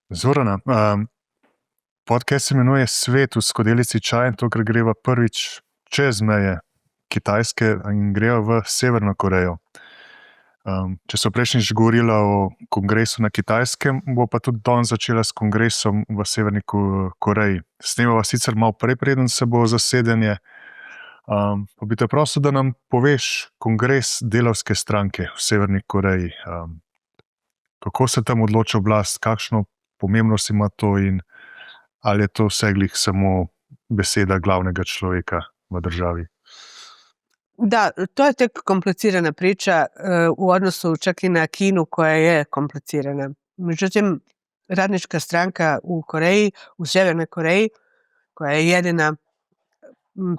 Zorana, podcast se imenuje Svet v skodelici čaja in tokrat greva prvič čez meje Kitajske in greva v Severno Korejo. Če so prejšnjič govorila o kongresu na Kitajskem, bo pa tudi danes začela s kongresom v Severni Koreji. Snemava sicer malo prej, preden se bo zasedanje. Pa bi te prosil, da nam poveš kongres delavske stranke v Severni Koreji. Kako se tam odloča oblast, kakšno pomembnost ima to in ali je to vse glih samo beseda glavnega človeka v državi? Da, to je tek komplicirana priča u odnosu čak i na Kinu koja je komplicirana. Međutim, radnička stranka u Koreji, u Sjevernoj Koreji, koja je jedina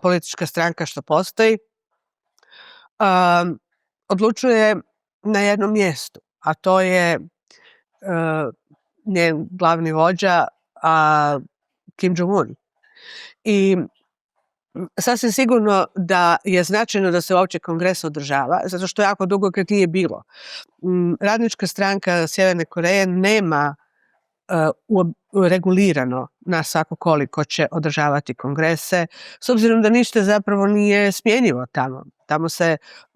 politička stranka što postoji, odlučuje na jednom mjestu, a to je njen glavni vođa Kim Jong-un. I sasvim sigurno da je značajno da se uopće kongres održava, zato što jako dugo kad nije bilo. Radnička stranka Sjeverne Koreje nema regulirano na svako koliko će održavati kongrese, s obzirom da ništa zapravo nije smjenjivo tamo. Tamo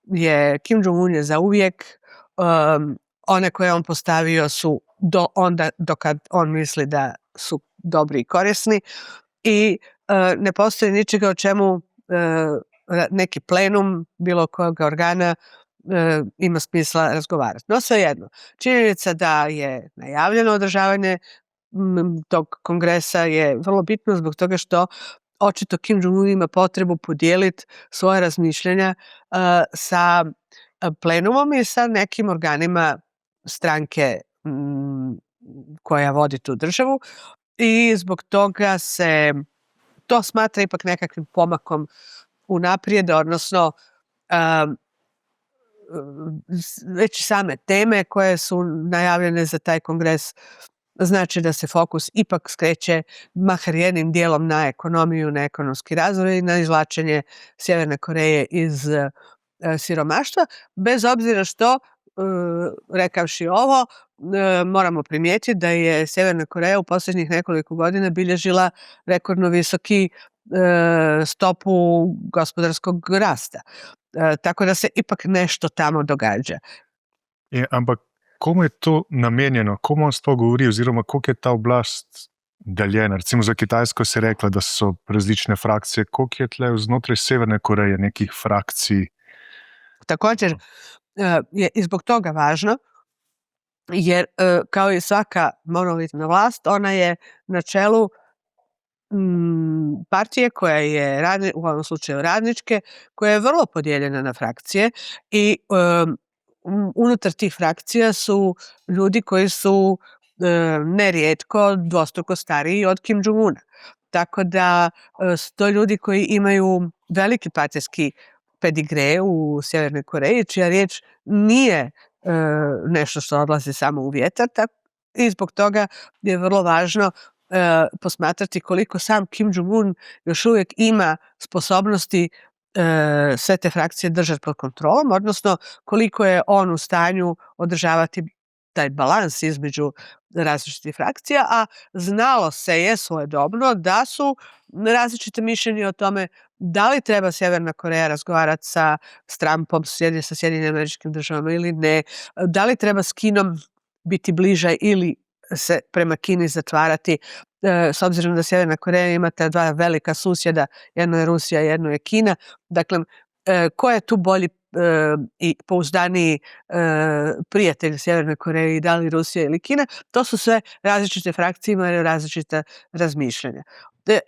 je Kim Jong-un je zauvijek, one koje on postavio su do onda dokad on misli da su dobri i korisni i ne postoji ničega o čemu neki plenum bilo kojeg organa ima smisla razgovarati. No svejedno, činjenica da je najavljeno održavanje tog kongresa je vrlo bitno zbog toga što očito Kim Jong-un ima potrebu podijeliti svoje razmišljanja sa plenumom i sa nekim organima stranke koja vodi tu državu i zbog toga se to smatra ipak nekakvim pomakom unaprijed, odnosno već same teme koje su najavljene za taj kongres znači da se fokus ipak skreće makar jednim dijelom na ekonomiju, na ekonomski razvoj i na izvlačenje Sjeverne Koreje iz siromaštva, bez obzira što rekavši ovo, moramo primijetiti da je Sjeverna Koreja u posljednjih nekoliko godina bilježila rekordno visoki stopu gospodarskog rasta. Tako da se ipak nešto tamo događa. Ampak komu je to namenjeno? Komu on to govori oziroma koliko je ta oblast deljena? Recimo za Kitajsko se je rekla, da so različne frakcije. Koliko je tle znotraj Severne Koreje nekih frakcij? Također je i zbog toga važno, jer kao i svaka monolitna vlast, ona je na čelu partije koja je, u ovom slučaju radničke, koja je vrlo podijeljena na frakcije i unutar tih frakcija su ljudi koji su nerijetko dvostruko stariji od Kim Jong-una. Tako da su to ljudi koji imaju veliki partijski pedigre u Sjevernoj Koreji, čija riječ nije nešto što odlazi samo u vjetar i zbog toga je vrlo važno posmatrati koliko sam Kim Jong-un još uvijek ima sposobnosti sve te frakcije držati pod kontrolom, odnosno koliko je on u stanju održavati taj balans između različitih frakcija, a znalo se je svojedobno da su različite mišljenja o tome da li treba Sjeverna Koreja razgovarati sa Trumpom, sa Sjedinjenim Američkim Državama ili ne, da li treba s Kinom biti bliža ili se prema Kini zatvarati, s obzirom da Sjeverna Koreja ima ta dva velika susjeda, jedno je Rusija, jedno je Kina. Dakle, ko je tu bolji i pouzdaniji prijatelj Sjeverne Koreje, da li Rusija ili Kina, to su sve različite frakcije, imaju različita razmišljanja.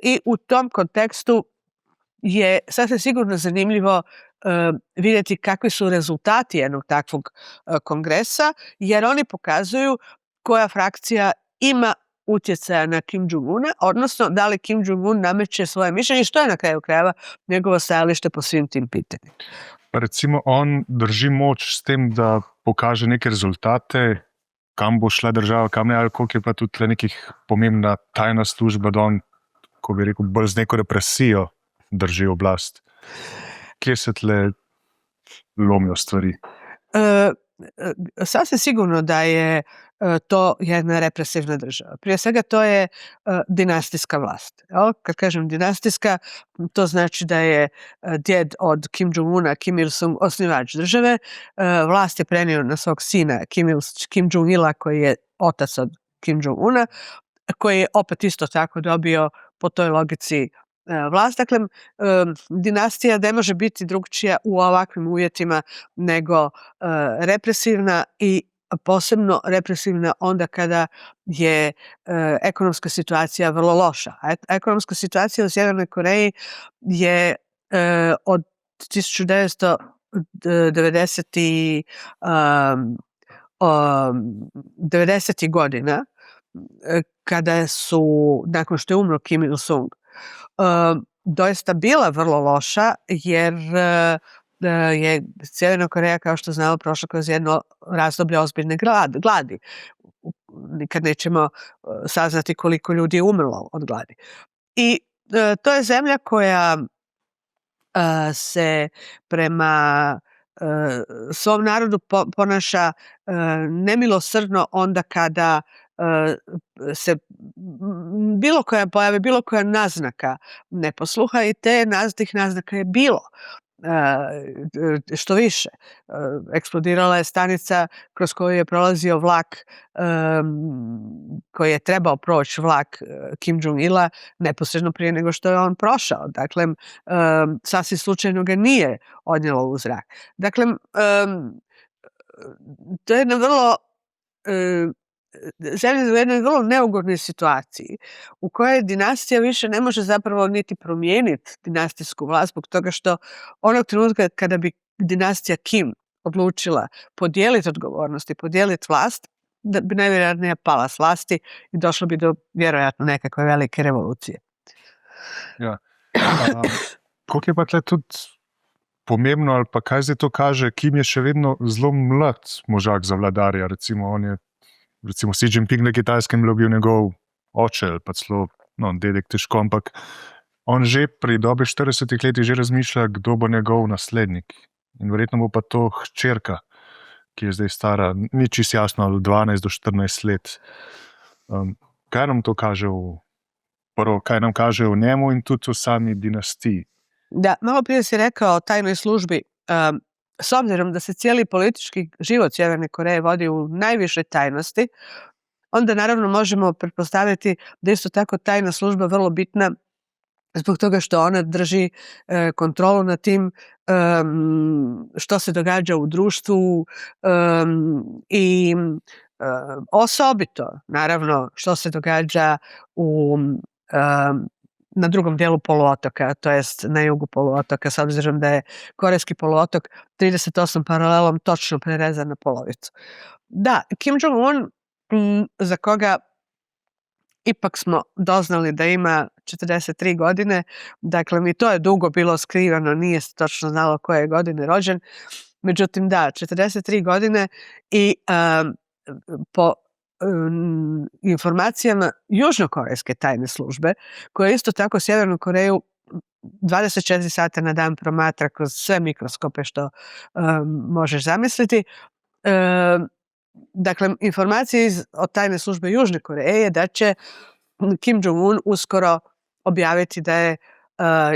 I u tom kontekstu je sasvim sigurno zanimljivo vidjeti kakvi su rezultati jednog takvog kongresa, jer oni pokazuju koja frakcija ima utjecaja na Kim Jong-una, odnosno da li Kim Jong-un nameće svoje mišljenje i što je na kraju krajeva njegovo stajalište po svim tim pitanjima. Recimo, on drži moč s tem, da pokaže neke rezultate, kam bo šla država, kam ne, ali koliko je pa tudi nekih pomembna tajna služba, da on, ko bi rekel, bolj z neko represijo drži oblast. Kje se tle lomijo stvari? Sasvim sigurno da je to jedna represivna država. Prije svega to je dinastijska vlast. Jel? Kad kažem dinastijska, to znači da je djed od Kim Jong-una, Kim Il-sung, osnivač države. Vlast je prenio na svog sina Kim Jong-ila, koji je otac od Kim Jong-una, koji je opet isto tako dobio po toj logici vlast. Dakle, dinastija ne može biti drugčija u ovakvim uvjetima nego represivna i posebno represivna onda kada je ekonomska situacija vrlo loša. A ekonomska situacija u Sjevernoj Koreji je od 90. godina, kada su, nakon što je umro Kim Il-sung, doista bila vrlo loša, jer je Sjeverna Koreja, kao što znamo, prošla kroz jedno razdoblje ozbiljne gladi. Nikad nećemo saznati koliko ljudi je umrlo od gladi. I to je zemlja koja se prema svom narodu ponaša nemilosrdno onda kada se bilo koja pojave, bilo koja naznaka neposluha, i tih naznaka je bilo. Što više, eksplodirala je stanica kroz koju je prolazio vlak koji je trebao proći, vlak Kim Jong-ila, neposredno prije nego što je on prošao. Dakle, sasvim slučajno ga nije odnijelo u zrak. Dakle, to je jedna vrlo zemlja u jednoj vrlo neugodnoj situaciji u kojoj dinastija više ne može zapravo niti promijeniti dinastijsku vlast, zbog toga što onog trenutka kada bi dinastija Kim odlučila podijeliti odgovornost i podijeliti vlast, da bi najvjerojatnije pala s vlasti i došlo bi do vjerojatno nekakve velike revolucije. Ja. Koliko je pa tle tudi pomembno, ali pa kaj zdaj to kaže, Kim je še vedno zelo mlad možak za vladarja, recimo on je, recimo Xi Jinping na Kitajskem je bil njegov oče, ali pa celo, dedek težko, ampak on že pri dobrih 40 letih že razmišlja, kdo bo njegov naslednik. In verjetno bo pa to hčerka, ki je zdaj stara, ni čisto jasno, od 12 do 14 let. Kaj nam to kaže kaj nam kaže o njemu in tudi o sami dinastiji? Da, malo prije si rekao o tajnoj službi. S obzirom da se cijeli politički život Sjeverne Koreje vodi u najvišoj tajnosti, onda naravno možemo pretpostaviti da isto tako tajna služba vrlo bitna zbog toga što ona drži kontrolu nad tim što se događa u društvu i osobito, naravno, što se događa na drugom dijelu poluotoka, to jest na jugu poluotoka, s obzirom da je Korejski poluotok 38 paralelom točno prerezan na polovicu. Da, Kim Jong-un, za koga ipak smo doznali da ima 43 godine, dakle mi to je dugo bilo skrivano, nije se točno znalo koje je godine rođen, međutim da, 43 godine i po informacijama južnokorejske tajne službe, koja isto tako Sjevernu Koreju 24 sata na dan promatra kroz sve mikroskope što možeš zamisliti. Dakle, informacije od tajne službe Južne Koreje je da će Kim Jong-un uskoro objaviti da je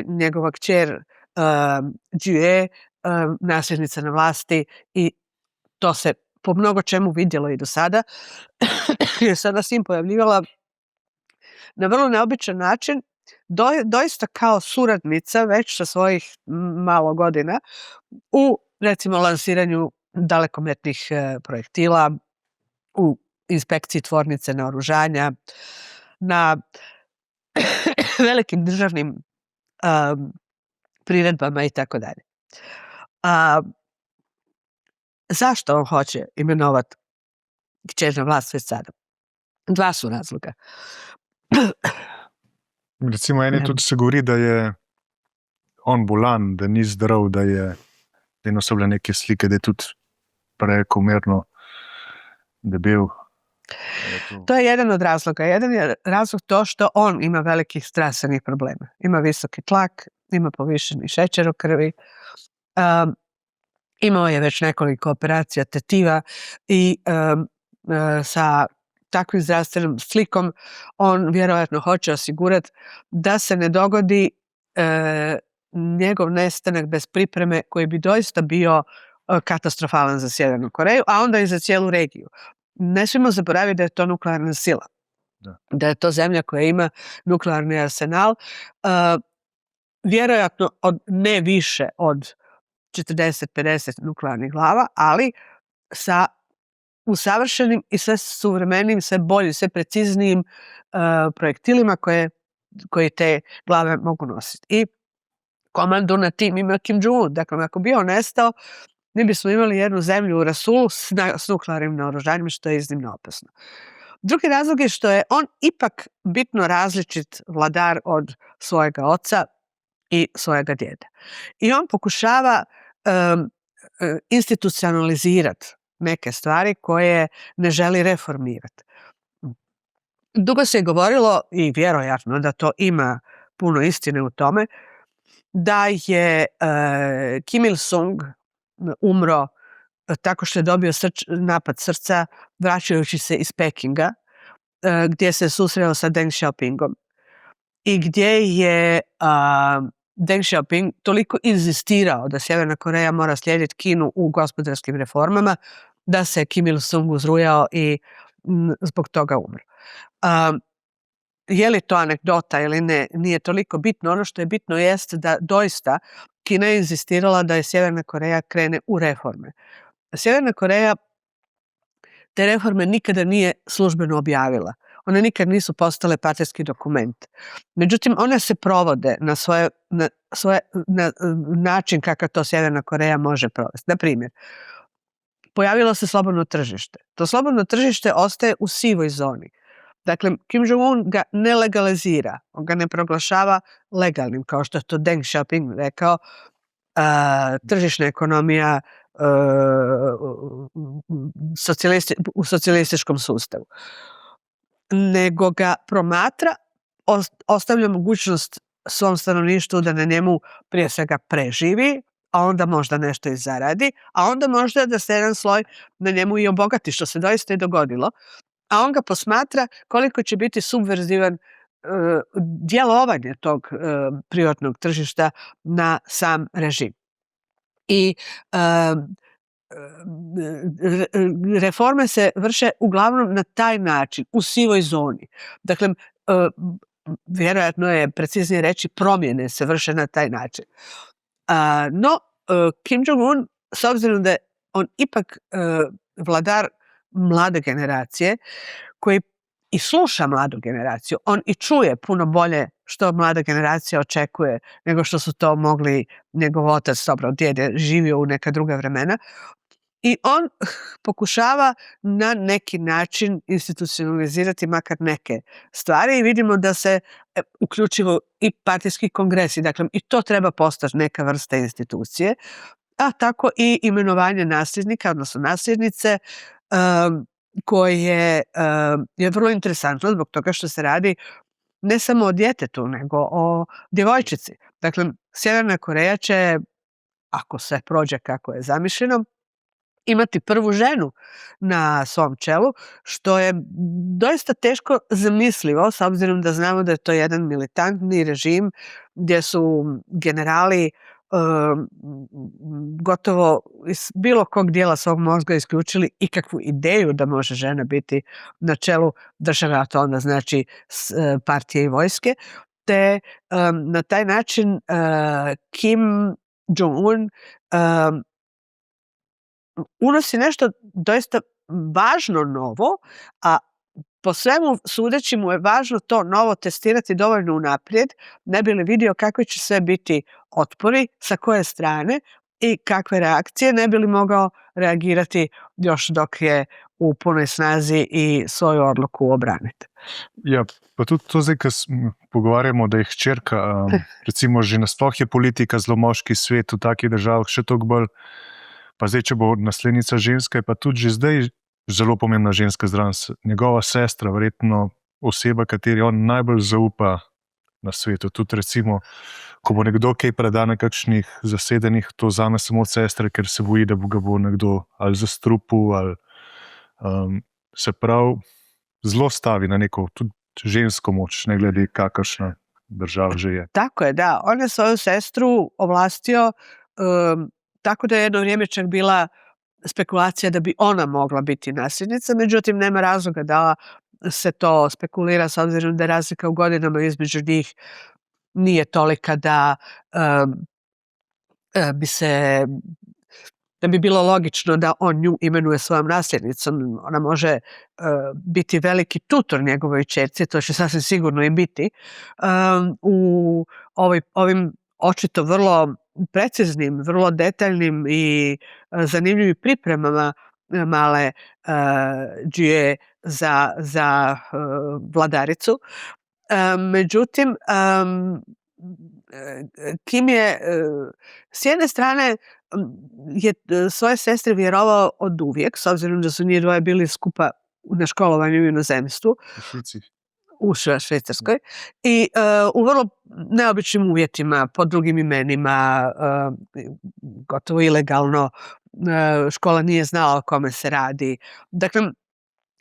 njegova kćer Jue nasljednica na vlasti, i to se po mnogo čemu vidjelo i do sada, jer sada se im pojavljivala na vrlo neobičan način, doista kao suradnica već sa svojih malo godina u, recimo, lansiranju dalekometnih projektila, u inspekciji tvornice naoružanja, na velikim državnim priredbama i tako dalje. Zašto on hoće imenovati kćer na vlast već sada? Dva su razloga. Recimo, eni tudi se govori, da je on bolan, da ni zdrav, da so bile neke slike, da je tudi prekomerno debel. To je jedan od razloga. Jedan je razlog to što on ima velikih zdravstvenih problema. Ima visoki tlak, ima povišeni šećer u krvi. Imao je već nekoliko operacija tetiva i sa takvim zdravstvenom slikom on vjerojatno hoće osigurati da se ne dogodi njegov nestanak bez pripreme koji bi doista bio katastrofalan za Sjevernu Koreju, a onda i za cijelu regiju. Ne smijemo zaboraviti da je to nuklearna sila. Da je to zemlja koja ima nuklearni arsenal, vjerojatno ne više od 40-50 nuklearnih glava, ali sa usavršenim i sve suvremenim, sve boljim, sve preciznijim projektilima koji te glave mogu nositi. I komandu na tim ima Kim Jong-un. Dakle, ako bi on nestao, mi bismo imali jednu zemlju u rasulu s nuklearnim naoružanjem, što je iznimno opasno. Drugi razlog je što je on ipak bitno različit vladar od svojega oca i svojega djeda. I on pokušava institucionalizirati neke stvari koje ne želi reformirati. Dugo se je govorilo, i vjerojatno da to ima puno istine u tome, da je Kim Il-sung umro tako što je dobio napad srca vraćajući se iz Pekinga, gdje se susreo sa Deng Xiaopingom i gdje je Deng Xiaoping toliko inzistirao da Sjeverna Koreja mora slijediti Kinu u gospodarskim reformama, da se Kim Il-sung uzrujao i zbog toga umro. Je li to anegdota ili ne, nije toliko bitno. Ono što je bitno jest da doista Kina je inzistirala da je Sjeverna Koreja krene u reforme. Sjeverna Koreja te reforme nikada nije službeno objavila. One nikad nisu postale partijski dokument. Međutim, one se provode na način kakav to Sjeverna Koreja može provesti. Na primjer, pojavilo se slobodno tržište. To slobodno tržište ostaje u sivoj zoni. Dakle, Kim Jong-un ga ne legalizira, on ga ne proglašava legalnim, kao što je to Deng Xiaoping rekao, tržišna ekonomija u socijalističkom sustavu. Nego ga promatra, ostavlja mogućnost svom stanovništvu da na njemu prije svega preživi, a onda možda nešto i zaradi, a onda možda da se jedan sloj na njemu i obogati, što se doista i dogodilo, a on ga posmatra koliko će biti subverzivan djelovanje tog privatnog tržišta na sam režim. I reforme se vrše uglavnom na taj način, u sivoj zoni. Dakle, vjerojatno je preciznije reći promjene se vrše na taj način. No, Kim Jong-un, s obzirom da je on ipak vladar mlade generacije, koji i sluša mladu generaciju, on i čuje puno bolje što mlada generacija očekuje nego što su to mogli njegov otac, dobro, djed je živio u neka druga vremena, i on pokušava na neki način institucionalizirati makar neke stvari i vidimo da se uključivo i partijski kongresi, dakle i to treba postati neka vrsta institucije, a tako i imenovanje nasljednika, odnosno nasljednice, koje je vrlo interesantno zbog toga što se radi ne samo o djetetu, nego o djevojčici. Dakle, Sjeverna Koreja će, ako sve prođe kako je zamišljeno, imati prvu ženu na svom čelu, što je doista teško zamislivo, s obzirom da znamo da je to jedan militantni režim gdje su generali gotovo iz bilo kog dijela svog mozga isključili ikakvu ideju da može žena biti na čelu države, a to onda znači partije i vojske, te na taj način Kim Jong-un unosi nešto doista važno novo, a po svemu sudeći mu je važno to novo testirati dovoljno unaprijed, ne bi li vidio kakvi će sve biti otpori, sa koje strane i kakve reakcije, ne bi li mogao reagirati još dok je u punoj snazi i svoju odluku obraniti. Ja, pa tudi to zdaj, ko pogovarjamo, da je hčerka, recimo že nasploh je politika zelo moški svet v takih državah, še toliko bolj, pa zdaj, če bo naslednica ženska, je pa tudi že zdaj zelo pomembna ženska zraven. Njegova sestra, verjetno oseba, kateri on najbolj zaupa na svetu. Tudi recimo, ko bo nekdo kaj preda na kakšnih zasedanjih, to vzame samo sestre, ker se boji, da ga bo nekdo ali zastrupil, ali se pravi, zelo stavi na neko tudi žensko moč, ne glede kakršna država že je. Tako je, da. On je svoju sestru ovlastio, tako da je jedno vrijeme čak bila spekulacija da bi ona mogla biti nasljednica, međutim nema razloga da se to spekulira s obzirom da razlika u godinama između njih nije tolika da bi bilo logično da on nju imenuje svojom nasljednicom. Ona može biti veliki tutor njegovoj ćerci, to će sasvim sigurno i biti, u ovim očito vrlo preciznim, vrlo detaljnim i zanimljivim pripremama male Jie za vladaricu. Međutim, Kim je s jedne strane je svoje sestre vjerovao od uvijek, s obzirom da su njih dvoje bili skupa na školovanju u inozemstvu. U Švici. U Švicarskoj i u vrlo neobičnim uvjetima, pod drugim imenima, gotovo ilegalno, škola nije znala o kome se radi. Dakle,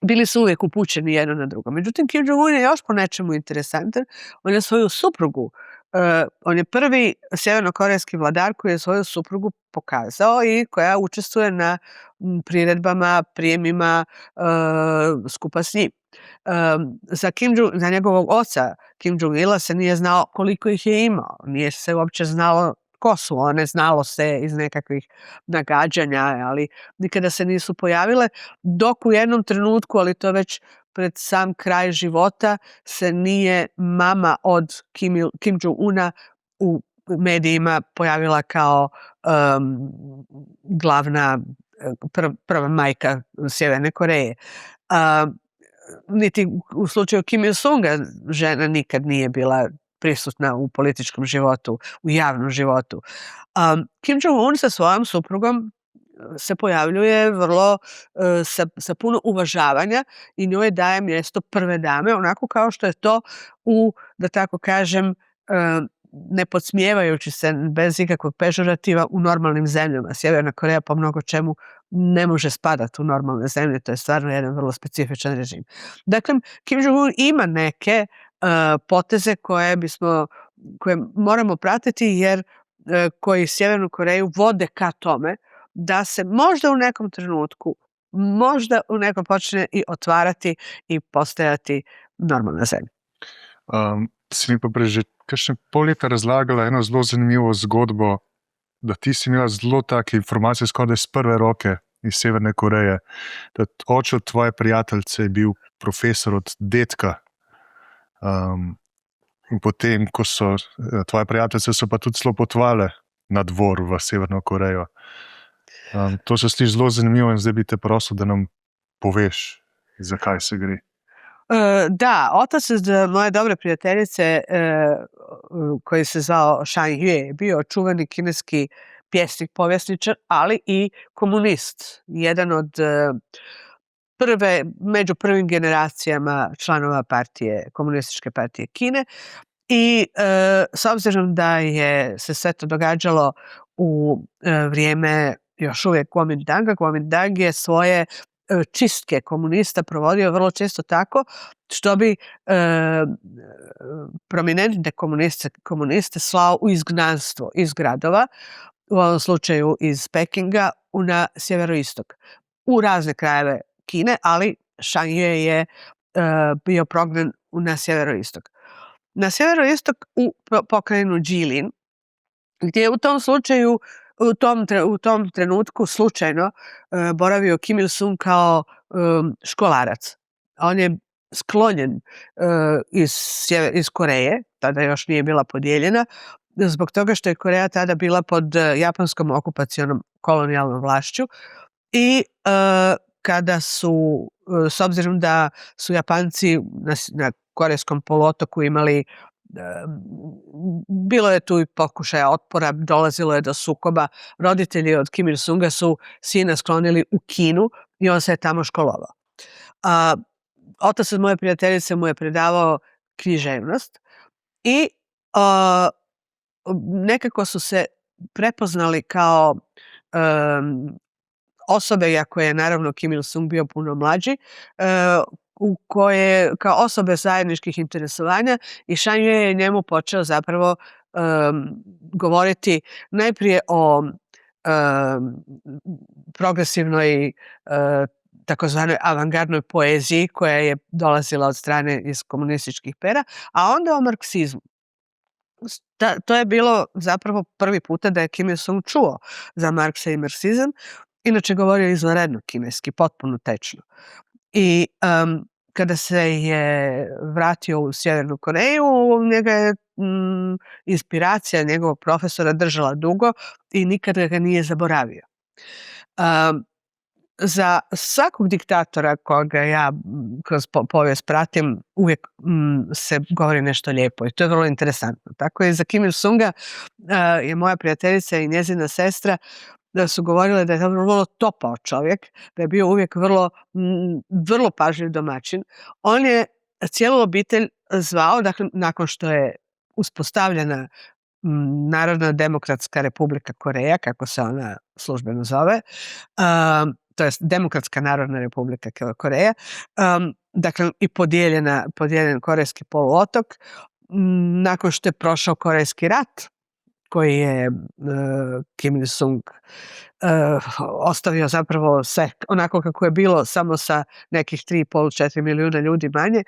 bili su uvijek upućeni jedno na drugo. Međutim, Kim Jong-un je još po nečemu interesantan. On je svoju suprugu, on je prvi sjevernokorejski vladar koji je svoju suprugu pokazao i koja učestvuje na priredbama, prijemima skupa s njim. Za njegovog oca Kim Jong-ila se nije znao koliko ih je imao, nije se uopće znalo ko su one, znalo se iz nekakvih nagađanja, ali nikada se nisu pojavile, dok u jednom trenutku, ali to već pred sam kraj života, se nije mama od Kim Jong-una u medijima pojavila kao glavna, prva majka Sjeverne Koreje. Niti u slučaju Kim Il-sunga žena nikad nije bila prisutna u političkom životu, u javnom životu. Kim Jong-un sa svojom suprugom se pojavljuje vrlo sa puno uvažavanja i njoj daje mjesto prve dame, onako kao što je to da tako kažem, ne podsmijevajući se bez ikakvog pežorativa u normalnim zemljama. Sjeverna Koreja po mnogo čemu ne može spadati u normalne zemlje, to je stvarno jedan vrlo specifičan režim. Dakle, Kim Jong-un ima neke poteze koje moramo pratiti jer koji Sjevernu Koreju vode ka tome da se možda u nekom trenutku, možda u nekom počne i otvarati i postajati normalna zemlja. Si mi pa prej že kakšne pol leta razlagala eno zelo zanimivo zgodbo, da ti si imela zelo take informacije skoraj iz prve roke iz Severne Koreje, da oče od tvoje prijateljice je bil profesor od dedka. In potem, ko so tvoje prijateljice so pa tudi zelo potovale na dvor v Severno Korejo. To se sliši zelo zanimivo in zdaj bi te prosil, da nam poveš, zakaj se gre. Da, otac moje dobre prijateljice koji se zvao Shang Yue je bio čuveni kineski pjesnik, povjesničar, ali i komunist. Jedan od među prvim generacijama članova komunističke partije Kine. I s obzirom da se sve to događalo u vrijeme još uvijek Kuomintang je svoje čistke komunista provodio vrlo često tako što bi prominentne komuniste slao u izgnanstvo iz gradova, u ovom slučaju iz Pekinga na sjeveroistok, u razne krajeve Kine, ali Shang Yue je bio prognan na sjeveroistok. Na sjeveroistok u pokrajinu Jilin, gdje je u tom slučaju u tom trenutku slučajno boravio Kim Il-sung kao školarac. On je sklonjen iz Koreje, tada još nije bila podijeljena, zbog toga što je Koreja tada bila pod japanskom okupacionom kolonijalnom vlašću i kada su, s obzirom da su Japanci na Korejskom poluotoku imali, bilo je tu i pokušaja otpora, dolazilo je do sukoba. Roditelji od Kim Il-sunga su sina sklonili u Kinu i on se je tamo školovao. Otac od moje prijateljice mu je predavao književnost i nekako su se prepoznali kao osobe, iako je naravno Kim Il-sung bio puno mlađi, kao osobe zajedničkih interesovanja, i Shan Yue je njemu počeo zapravo govoriti najprije o progresivnoj takozvanoj avangardnoj poeziji koja je dolazila od strane iz komunističkih pera, a onda o marksizmu. To je bilo zapravo prvi puta da je Kim Il-sung čuo za Marksa i marksizam. Inače govorio izvanredno kineski, potpuno tečno. I kada se je vratio u Sjevernu Koreju, njega je inspiracija njegovog profesora držala dugo i nikada ga nije zaboravio. Za svakog diktatora koga ja kroz povijest pratim, uvijek se govori nešto lijepo i to je vrlo interesantno. Tako je za Kim Il-sunga je moja prijateljica i njezina sestra da su govorile da je vrlo topao čovjek, da je bio uvijek vrlo pažljiv domaćin. On je cijelu obitelj zvao, dakle, nakon što je uspostavljena Narodna demokratska republika Koreja, kako se ona službeno zove, to je Demokratska narodna republika Koreja, dakle i podijeljen korejski poluotok, nakon što je prošao Korejski rat, koji je Kim Il-sung ostavio zapravo sve onako kako je bilo, samo sa nekih 3,5-4 milijuna ljudi manje.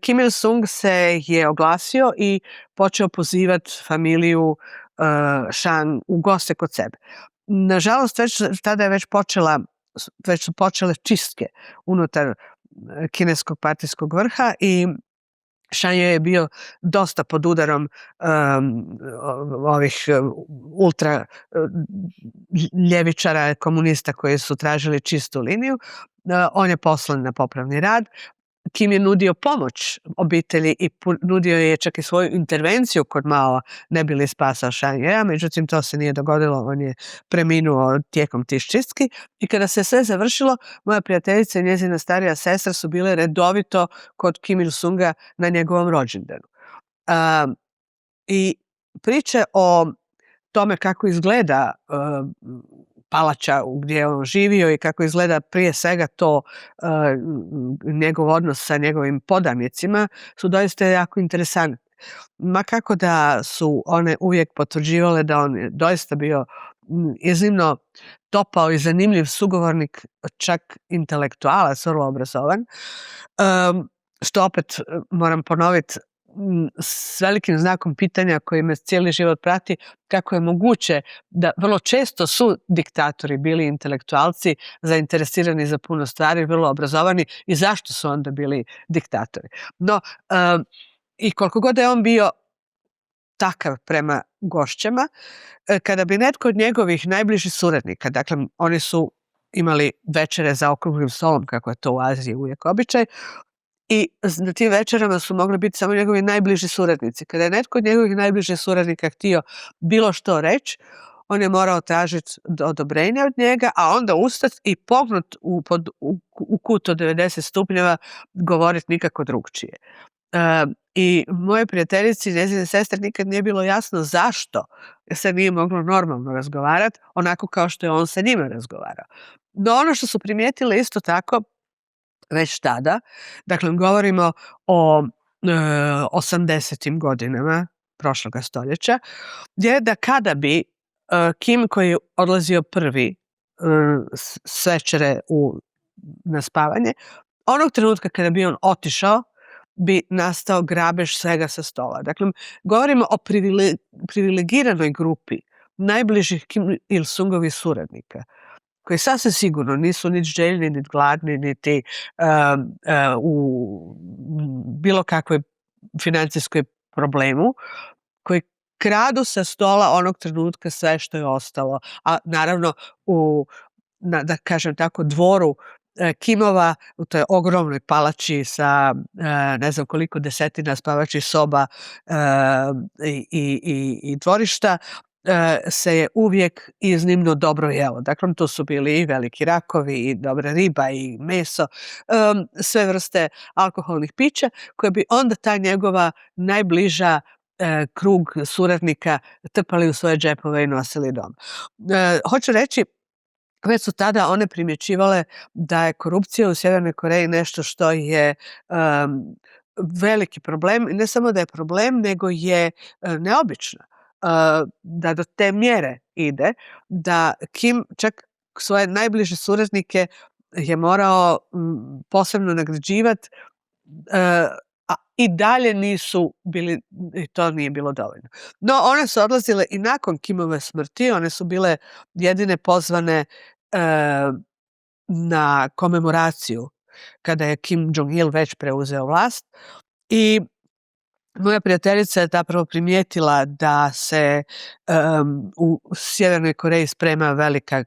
Kim Il-sung se je oglasio i počeo pozivati familiju Shan u goste kod sebe. Nažalost, tada je već su počele čistke unutar kineskog partijskog vrha i Shan Yue je bio dosta pod udarom ovih ultra ljevičara, komunista koji su tražili čistu liniju. On je poslan na popravni rad. Kim je nudio pomoć obitelji i nudio je čak i svoju intervenciju kod Mao, ne bi li spasao Shan Yue, međutim to se nije dogodilo, on je preminuo tijekom tih čistki. I kada se sve završilo, moja prijateljica i njezina starija sestra su bile redovito kod Kim Il-sunga na njegovom rođendanu. I priče o tome kako izgleda palača gdje je on živio i kako izgleda prije svega to njegov odnos sa njegovim podanicima su doista jako interesantne. Ma kako da su one uvijek potvrđivale da on je doista bio iznimno topao i zanimljiv sugovornik, čak intelektualac, vrlo obrazovan, što opet moram ponoviti, s velikim znakom pitanja koji me cijeli život prati, kako je moguće da vrlo često su diktatori bili intelektualci, zainteresirani za puno stvari, vrlo obrazovani, i zašto su onda bili diktatori. No, i koliko god je on bio takav prema gošćama, kada bi netko od njegovih najbližih suradnika, dakle oni su imali večere za okruglim stolom, kako je to u Aziji uvijek običaj, i na tim večerama su mogli biti samo njegovi najbliži suradnici. Kada je netko od njegovih najbližih suradnika htio bilo što reći, on je morao tražiti odobrenje od njega, a onda ustati i pognut u kut od 90 stupnjeva, govoriti nikako drugčije. I moje prijateljici i njezine sestre nikad nije bilo jasno zašto se nije moglo normalno razgovarati, onako kao što je on sa njima razgovarao. No ono što su primijetile isto tako, već tada, dakle govorimo o 80. godinama prošloga stoljeća, je da kada bi Kim, koji je odlazio prvi s večere na spavanje, onog trenutka kada bi on otišao, bi nastao grabež svega sa stola. Dakle, govorimo o privilegiranoj grupi najbližih Kim Il-sungovih suradnika, koji sasvim sigurno nisu niti željni, niti gladni, niti u bilo kakvoj financijskoj problemu, koji kradu sa stola onog trenutka sve što je ostalo. A naravno da kažem tako, dvoru Kimova, u toj ogromnoj palači sa ne znam koliko desetina spavačih soba i dvorišta, se je uvijek iznimno dobro jelo. Dakle, tu su bili i veliki rakovi, i dobra riba, i meso, sve vrste alkoholnih pića koje bi onda ta njegova najbliža krug suradnika trpali u svoje džepove i nosili doma. Hoću reći, već su tada one primjećivale da je korupcija u Sjevernoj Koreji nešto što je veliki problem, i ne samo da je problem, nego je neobična. Da do te mjere ide da Kim čak svoje najbliže suradnike je morao posebno nagrađivati, a i dalje nisu bili, i to nije bilo dovoljno. No, one su odlazile i nakon Kimove smrti, one su bile jedine pozvane na komemoraciju kada je Kim Jong-il već preuzeo vlast, i moja prijateljica je zapravo primijetila da se u Sjevernoj Koreji sprema velika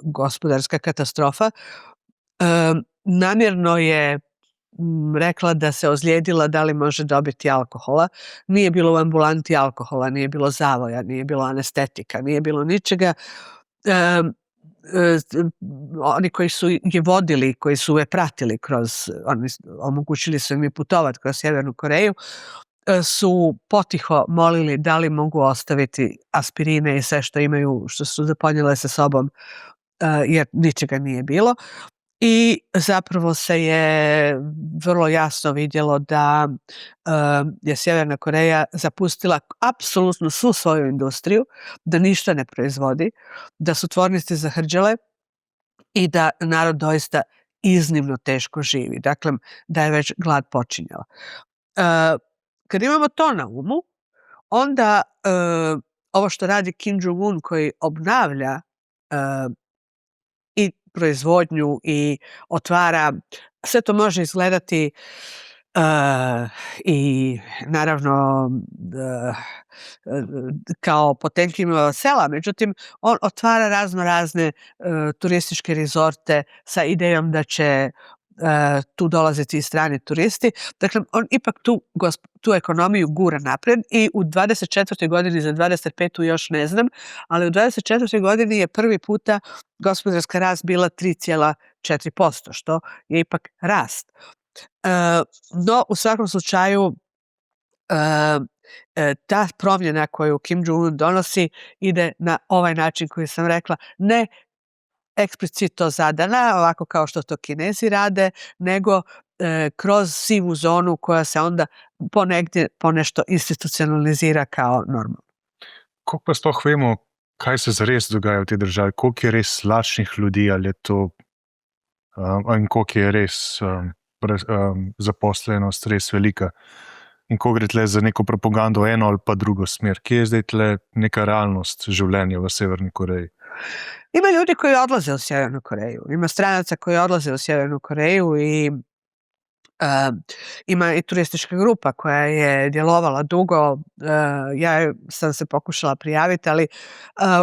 gospodarska katastrofa. Namjerno je rekla da se ozlijedila da li može dobiti alkohola. Nije bilo u ambulanti alkohola, nije bilo zavoja, nije bilo anestetika, nije bilo ničega. Oni koji su je vodili, koji su je pratili omogućili su im i putovati kroz Sjevernu Koreju, su potiho molili da li mogu ostaviti aspirine i sve što imaju, što su ponijele sa sobom, jer ničega nije bilo. I zapravo se je vrlo jasno vidjelo da je Sjeverna Koreja zapustila apsolutno svu svoju industriju, da ništa ne proizvodi, da su tvornice zahrđale i da narod doista iznimno teško živi. Dakle, da je već glad počinjala. Kad imamo to na umu, onda ovo što radi Kim Jong-un, koji obnavlja i proizvodnju i otvara, sve to može izgledati i naravno kao Potemkinova sela, međutim on otvara razne turističke rezorte sa idejom da će tu dolaziti i strani turisti. Dakle, on ipak tu ekonomiju gura naprijed, i u 24. godini, za 25. još ne znam, ali u 24. godini je prvi puta gospodarska rast bila 3,4%, što je ipak rast. No, u svakom slučaju, ta promjena koju Kim Jong-un donosi ide na ovaj način koji sam rekla, ne eksplicitno zadana, ovako kao što to Kinezi rade, nego kroz sivu zonu koja se onda ponegdje ponešto institucionalizira kao normalno. Kako pa sploh vemo, kaj se zares dogaja v tej državi? Koliko je res lačnih ljudi, ali je to in koliko je res zaposlenost res velika? In ko gre tle za neko propagando eno ali pa drugo smer? Kje je zdaj tle neka realnost življenja v Severni Koreji? Ima ljudi koji odlaze u Sjevernu Koreju, ima stranaca koji odlaze u Sjevernu Koreju, i ima i turistička grupa koja je djelovala dugo. Ja sam se pokušala prijaviti, ali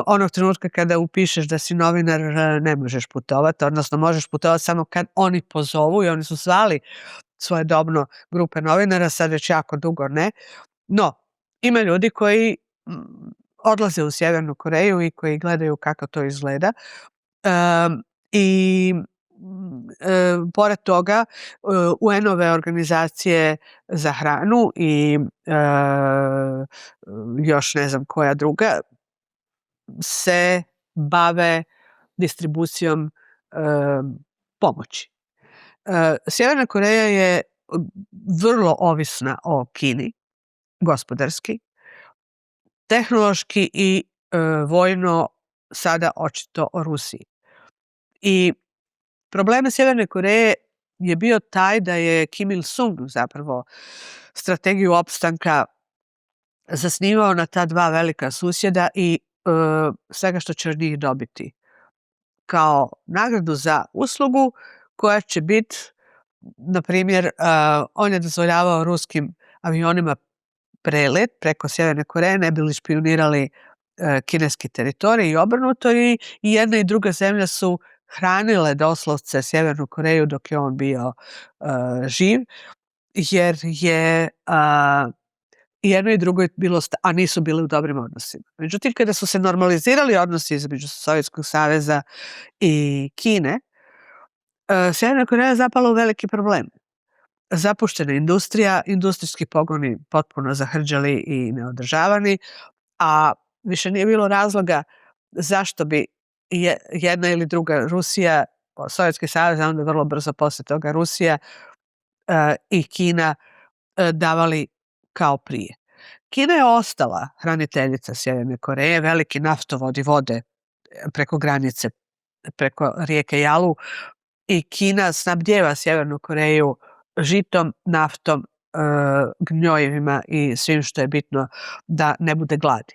onog trenutka kada upišeš da si novinar, ne možeš putovati, odnosno možeš putovati samo kad oni pozovu, i oni su zvali svojedobno grupe novinara, sad već jako dugo ne. No, ima ljudi koji odlaze u Sjevernu Koreju i koji gledaju kako to izgleda. I pored toga, UN-ove organizacije za hranu i još ne znam koja druga se bave distribucijom pomoći. Sjeverna Koreja je vrlo ovisna o Kini, gospodarski, tehnološki i vojno sada očito o Rusiji. I problem Sjeverne Koreje je bio taj da je Kim Il-sung zapravo strategiju opstanka zasnivao na ta dva velika susjeda i svega što će od njih dobiti. Kao nagradu za uslugu koja će biti, na primjer, on je dozvoljavao ruskim avionima prelet preko Sjeverne Koreje, ne bi li špijunirali kineski teritorij i obrnuto, i jedna i druga zemlja su hranile doslovce Sjevernu Koreju dok je on bio živ, jer je i jedno i drugo je bilo, a nisu bili u dobrim odnosima. Međutim, kada su se normalizirali odnosi između Sovjetskog saveza i Kine, Sjeverna Koreja je zapala u veliki problem. Zapuštena industrija, industrijski pogoni potpuno zahrđali i neodržavani, a više nije bilo razloga zašto bi jedna ili druga Rusija, Sovjetski savez, a onda vrlo brzo posle toga Rusija i Kina davali kao prije. Kina je ostala hraniteljica Sjeverne Koreje, veliki naftovodi vode preko granice, preko rijeke Jalu, i Kina snabdjeva Sjevernu Koreju žitom, naftom, gnjojivima i svim što je bitno da ne bude gladi.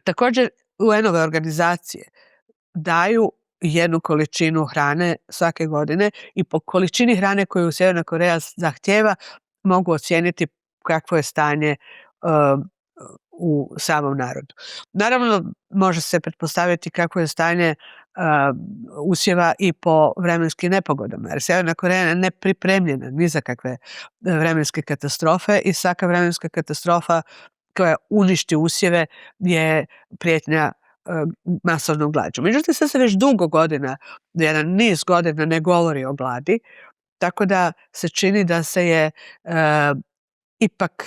Također, UN-ove organizacije daju jednu količinu hrane svake godine i po količini hrane koju Sjeverna Koreja zahtjeva mogu ocijeniti kakvo je stanje u samom narodu. Naravno, može se pretpostaviti kakvo je stanje usjeva i po vremenskim nepogodama, jer Sjeverna Koreja je nepripremljena ni za kakve vremenske katastrofe i svaka vremenska katastrofa koja uništi usjeve je prijetnja masovnom glađu. Međutim, sad se već dugo godina, jedan niz godina ne govori o gladi, tako da se čini da se je ipak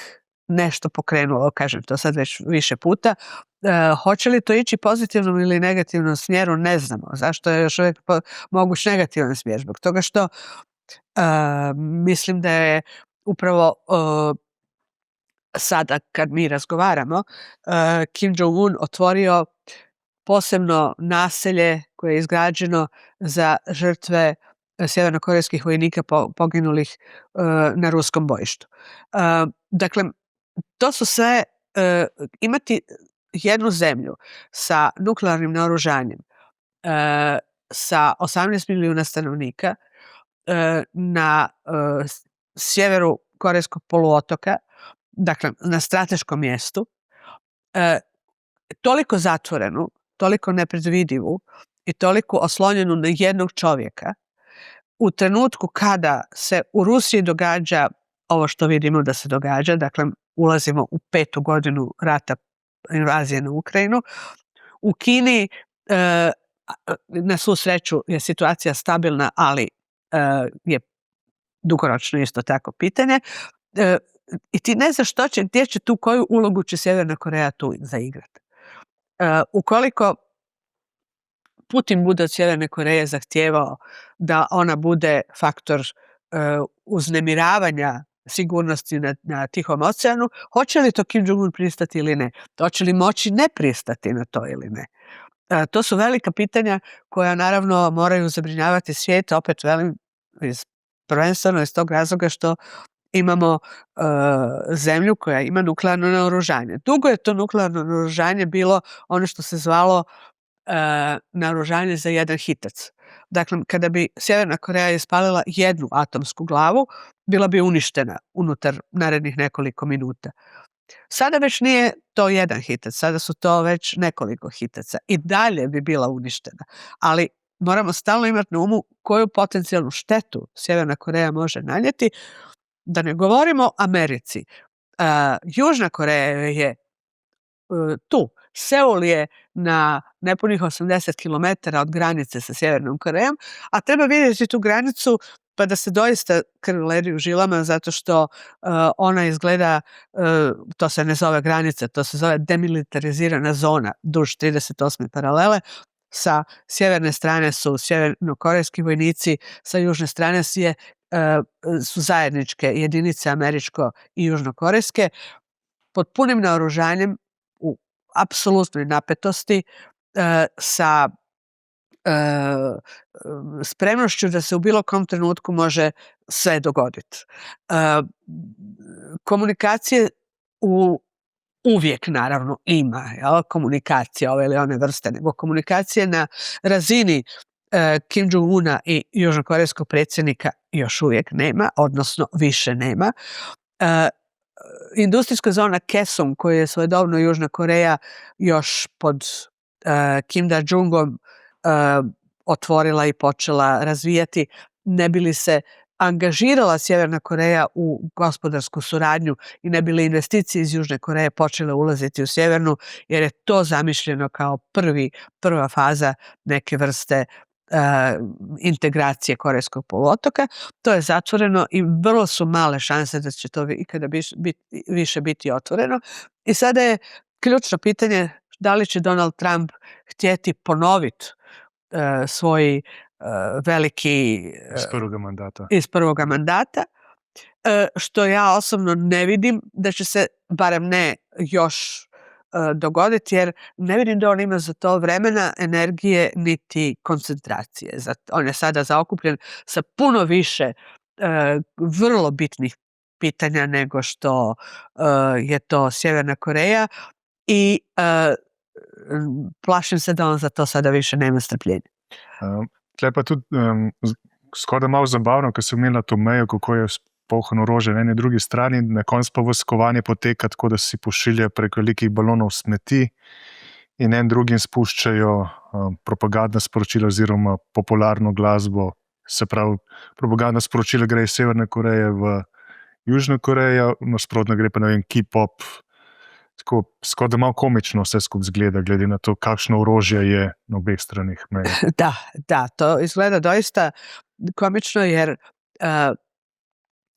nešto pokrenulo, kažem to sad već više puta. Hoće li to ići pozitivnom ili negativnom smjeru, ne znamo. Zašto je još uvijek moguć negativan smjer? Zbog toga što mislim da je upravo sada kad mi razgovaramo, Kim Jong-un otvorio posebno naselje koje je izgrađeno za žrtve sjevernokorejskih vojnika poginulih na ruskom bojištu. Dakle, to su sve, imati jednu zemlju sa nuklearnim naoružanjem, sa 18 milijuna stanovnika na sjeveru Korejskog poluotoka, dakle na strateškom mjestu, toliko zatvorenu, toliko nepredvidivu i toliko oslonjenu na jednog čovjeka, u trenutku kada se u Rusiji događa ovo što vidimo da se događa, dakle ulazimo u 5. godinu rata, invazije na Ukrajinu, u Kini na svu sreću je situacija stabilna, ali je dugoročno isto tako pitanje, i ti ne znaš što će, gdje će tu, koju ulogu će Sjeverna Koreja tu zaigrati. Ukoliko Putin bude od Sjeverne Koreje zahtijevao da ona bude faktor uznemiravanja sigurnosti na Tihom oceanu, hoće li to Kim Jong-un pristati ili ne? Hoće li moći ne pristati na to ili ne? To su velika pitanja koja naravno moraju zabrinjavati svijet, opet velim, prvenstveno iz tog razloga što imamo zemlju koja ima nuklearno naoružanje. Dugo je to nuklearno naoružanje bilo ono što se zvalo naoružanje za jedan hitac. Dakle, kada bi Sjeverna Koreja ispalila jednu atomsku glavu, bila bi uništena unutar narednih nekoliko minuta. Sada već nije to jedan hitac, sada su to već nekoliko hitaca i dalje bi bila uništena. Ali moramo stalno imati na umu koju potencijalnu štetu Sjeverna Koreja može nanijeti, da ne govorimo o Americi. Južna Koreja je tu. Seul je na nepunih 80 km od granice sa Sjevernom Korejom, a treba vidjeti tu granicu pa da se doista krv ledi u žilama, zato što ona izgleda, to se ne zove granica, to se zove demilitarizirana zona duž 38. paralele. Sa sjeverne strane su sjevernokorejski vojnici, sa južne strane su zajedničke jedinice američko i južnokorejske pod punim naoružanjem u apsolutnoj napetosti, sa spremnošću da se u bilo kom trenutku može sve dogoditi. Komunikacije uvijek naravno ima, komunikacija ove ili one vrste, nego komunikacije na razini Kim Jong-una i južnokorejskog predsjednika još uvijek nema, odnosno više nema. Industrijska zona Kaesong, koju je svojedobno Južna Koreja još pod Kim Da-jungom otvorila i počela razvijati, ne bi li se angažirala Sjeverna Koreja u gospodarsku suradnju i ne bi li investicije iz Južne Koreje počele ulaziti u Sjevernu, jer je to zamišljeno kao prva faza neke vrste integracije Korejskog poluotoka. To je zatvoreno i vrlo su male šanse da će to ikada više biti otvoreno. I sada je ključno pitanje da li će Donald Trump htjeti ponoviti svoj veliki iz prvoga mandata, što ja osobno ne vidim da će se, barem ne još, dogoditi, jer ne vidim da on ima za to vremena, energije niti koncentracije. On je sada zaokupljen sa puno više vrlo bitnih pitanja nego što je to Sjeverna Koreja i plašim se da on za to sada više nema strpljenja. Tle pa tudi skoraj malo zabavno, ko sem imela to mejo, kako je polno orožja na eni in drugi strani, na koncu pa vojskovanje poteka tako, da si pošiljajo prek velikih balonov smeti in en drugim spuščajo propagandna sporočila oziroma popularno glasbo. Se pravi, propagandna sporočila gre iz Severne Koreje v Južno Korejo, nasprotno gre pa, ne vem, K-pop. Tako skoraj da malo komično vse skupaj zgleda, glede na to, kakšno orožje je na obeh stranih meja. Da, to izgleda doista komično, jer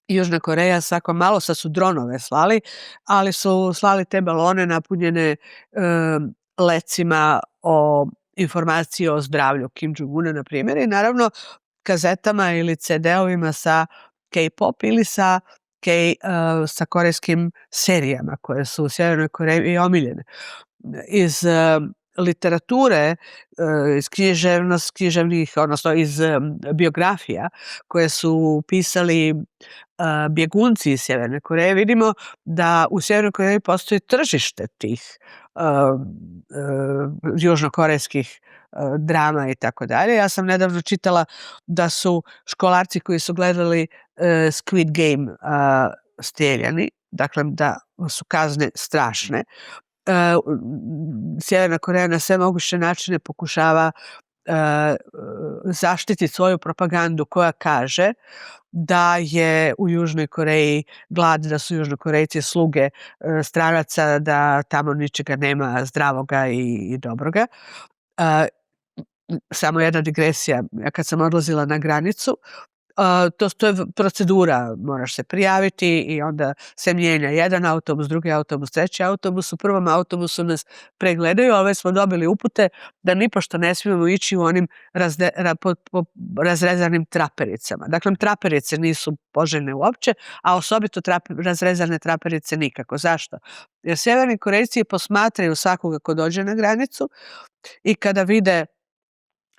Južna Koreja svako malo, sad su dronove slali, ali su slali te balone napunjene lecima o informacije o zdravlju Kim Jong-una, na primjer, i naravno kazetama ili CD-ovima sa K-pop ili sa korejskim serijama koje su u Sjevernoj Koreji omiljene. Iz literature, iz književnih, odnosno iz biografija koje su pisali bjegunci iz Sjeverne Koreje, vidimo da u Sjevernoj Koreji postoji tržište tih južnokorejskih drama i tako dalje. Ja sam nedavno čitala da su školarci koji su gledali Squid Game strijeljani, dakle da su kazne strašne. Sjeverna Koreja na sve moguće načine pokušava zaštititi svoju propagandu koja kaže da je u Južnoj Koreji glad, da su Južnokorejci sluge stranaca, da tamo ničega nema zdravoga i dobroga. Samo jedna digresija, ja kad sam odlazila na granicu, to je procedura, moraš se prijaviti i onda se mijenja jedan autobus, drugi autobus, treći autobus. U prvom autobusu nas pregledaju, ali već smo dobili upute da nipošto ne smijemo ići u onim razrezanim trapericama. Dakle, traperice nisu poželjne uopće, a osobito razrezane traperice nikako. Zašto? Jer Sjeverni Korejci posmatraju svakoga ko dođe na granicu i kada vide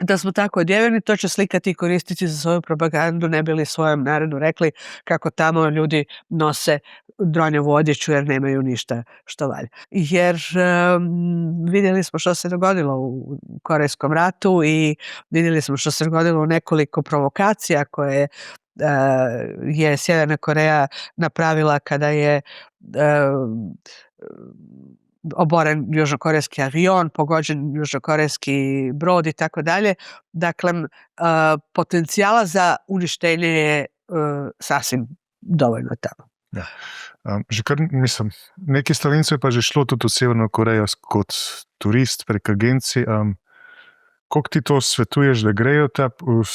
da smo tako odjeveni, to će slikati i koristiti za svoju propagandu, ne bi li svojem narodu rekli kako tamo ljudi nose dronjavu odjeću jer nemaju ništa što valja. Jer vidjeli smo što se dogodilo u Korejskom ratu i vidjeli smo što se dogodilo u nekoliko provokacija koje je Sjeverna Koreja napravila kada je oboren južnokorejski avion, pogođen južnokorejski brod i tako dalje. Dakle, potencijala za uništenje je sasvim dovoljno tamo. Ja. Že kar, mislim, nekaj Slovencev je pa že šlo tudi v Severno Korejo kot turist prek agencij. Koliko ti to svetuješ, da grejo ta,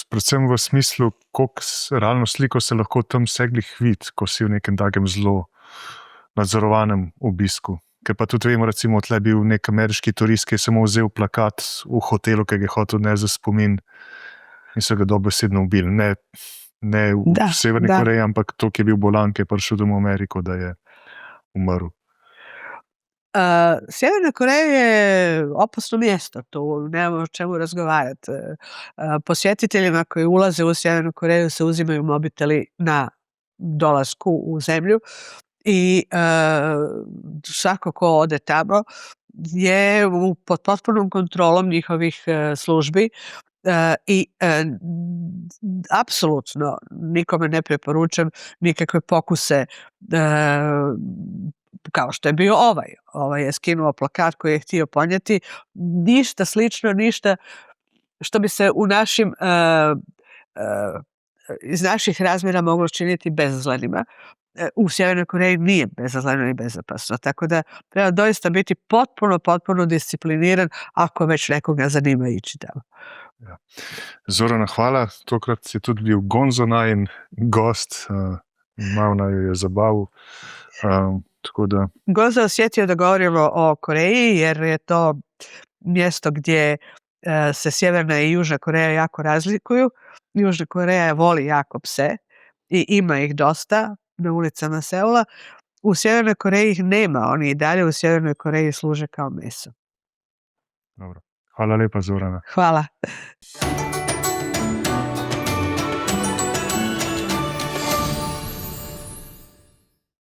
predvsem v smislu, koliko realno sliko se lahko tam seglih vidi, ko si v nekem takem zelo nadzorovanem obisku? Ker pa tudi vemo, recimo, tle bil nek ameriški turist, ki je samo vzel plakat v hotelu, ki ga je hotel ne za spomin in so ga dobesedno ubili. Ne v Severni Koreji, ampak to, ki je bil bolan, ki je prišel domov v Ameriko, da je umrl. Sjeverna Koreja je opasno mjesto, tu nemamo o čemu razgovarati. Posjetiteljima koji ulaze u Sjevernu Koreju se uzimaju mobiteli na dolasku u zemlju i svako ko ode tamo je pod potpunom kontrolom njihovih službi i apsolutno nikome ne preporučam nikakve pokuse kao što je bio ovaj je skinuo plakat koji je htio ponijeti, ništa slično, ništa što bi se u našim iz naših razmjera moglo činiti bezazlenima. U Sjevernoj Koreji nije bezazleno i bezopasno, tako da treba doista biti potpuno discipliniran ako već nekoga zanima ići tamo. Ja. Zorana, hvala. Tokrat si tudi bil Gonzo najin gost, malo naju je zabavu. Tako da, Gonzo je osjetio da govorimo o Koreji jer je to mjesto gdje se Sjeverna i Južna Koreja jako razlikuju. Južna Koreja voli jako pse i ima ih dosta na ulicama Seula. U Sjevernoj Koreji ih nema, oni i dalje u Sjevernoj Koreji služe kao meso. dobro. Hvala lepa, Zorana. Hvala.